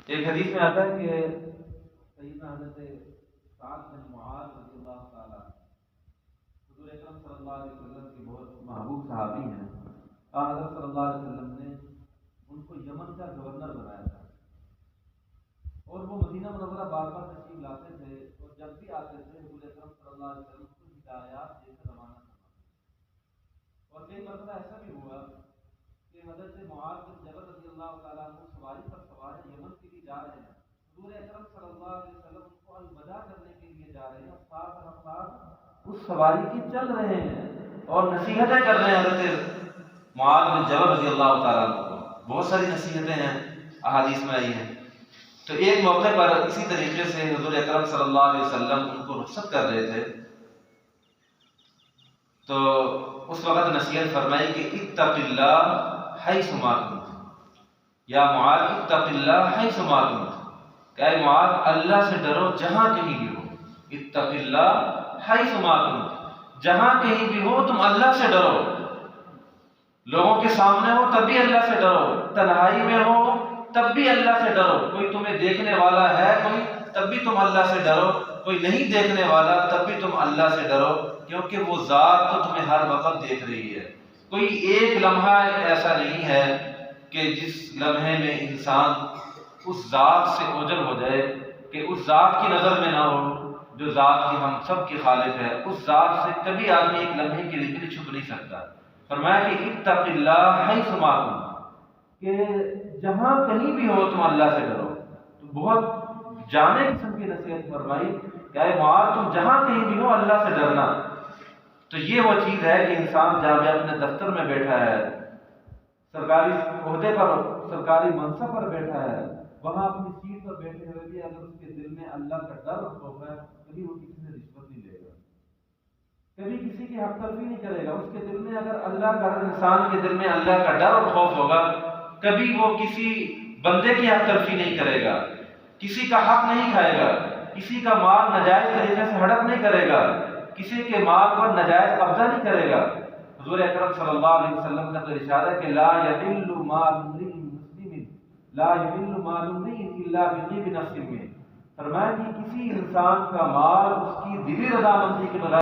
ایک حدیث میں آتا ہے کہ سیدنا حضرت سعد بن معاذ رضی اللہ تعالیٰ حضور اکرم صلی اللہ علیہ وسلم کے بہت محبوب صحابی ہیں. حضرت صلی اللہ علیہ وسلم نے ان کو یمن کا گورنر بنایا تھا اور وہ مدینہ منورہ بار بار تشریف لاتے تھے اور جب بھی آتے تھے حضور اکرم صلی اللہ علیہ وسلم کو ہدایات دے کر روانہ کرواتے. اور کئی مرتبہ ایسا بھی ہوا کہ حضرت معاذ بن جبل رضی اللہ تعالیٰ عنہ سواری پر سوار یمن کے لیے جا رہے ہیں. حضور اکرم صلی اللہ علیہ وسلم کو الوداع کرنے کے لیے جا رہے ہیں. ساتھ رفتار اس سواری کی چل رہے ہیں اور نصیحتیں کر رہے ہیں حضرت معاذ بن جبل رضی اللہ تعالیٰ عنہ کو. بہت ساری نصیحتیں ہیں احادیث میں آئی ہیں. تو ایک موقع پر اسی طریقے سے حضور اکرم صلی اللہ علیہ وسلم ان کو رخصت کر رہے تھے تو اس وقت نصیحت فرمائی کہ اتق اللہ حیث ما کنت یا معاذ اتق اللہ حیث ما کنت، کہ اے معاذ اللہ سے ڈرو جہاں کہیں بھی ہو. اتق اللہ حیث ما کنت، جہاں کہیں بھی ہو تم اللہ سے ڈرو. لوگوں کے سامنے ہو تب بھی اللہ سے ڈرو، تنہائی میں ہو تب بھی اللہ سے ڈرو. کوئی تمہیں دیکھنے والا ہے کوئی تب بھی تم اللہ سے ڈرو، کوئی نہیں دیکھنے والا تب بھی تم اللہ سے ڈرو، کیونکہ وہ ذات تو تمہیں ہر وقت دیکھ رہی ہے. کوئی ایک لمحہ ایسا نہیں ہے کہ جس لمحے میں انسان اس ذات سے اوجھل ہو جائے کہ اس ذات کی نظر میں نہ ہو جو ذات کی ہم سب کی خالق ہے. اس ذات سے کبھی آدمی ایک لمحے کے لیے بھی چھپ نہیں سکتا. فرمایا کہ اتق اللہ حیث ما کنت، کہ جہاں کہیں بھی ہو تم اللہ سے ڈرو. تو بہت جامع قسم کی نصیحت فرمائی کہ اے معاذ تم جہاں کہیں بھی ہو اللہ سے ڈرنا. تو یہ وہ چیز ہے کہ انسان جب اپنے دفتر میں بیٹھا ہے، سرکاری عہدے پر، سرکاری منصب پر بیٹھا ہے، وہاں اپنی سیٹ پر بیٹھے ہوئے بھی اگر اس کے دل میں اللہ کا ڈر اور خوف ہے کبھی وہ کسی سے رشوت نہیں لے گا، کبھی کسی کی حق تلفی نہیں کرے گا. اس کے دل میں اگر اللہ کا، انسان کے دل میں اللہ کا ڈر اور خوف ہوگا کبھی وہ کسی بندے کی حق تلفی نہیں کرے گا، کسی کا حق نہیں کھائے گا، کسی کا مال ناجائز طریقے سے ہڑپ نہیں کرے گا، کسی کے مال پر ناجائز قبضہ نہیں کرے گا. حضور اکرم صلی اللہ علیہ وسلم کا تو ارشاد ہے کہ لا یحل مال امرئ مسلم لا یحل مال امرئ الا بطیب نفس منہ. فرمایا کہ کسی انسان کا مال اس کی دلی رضامندی کے بغیر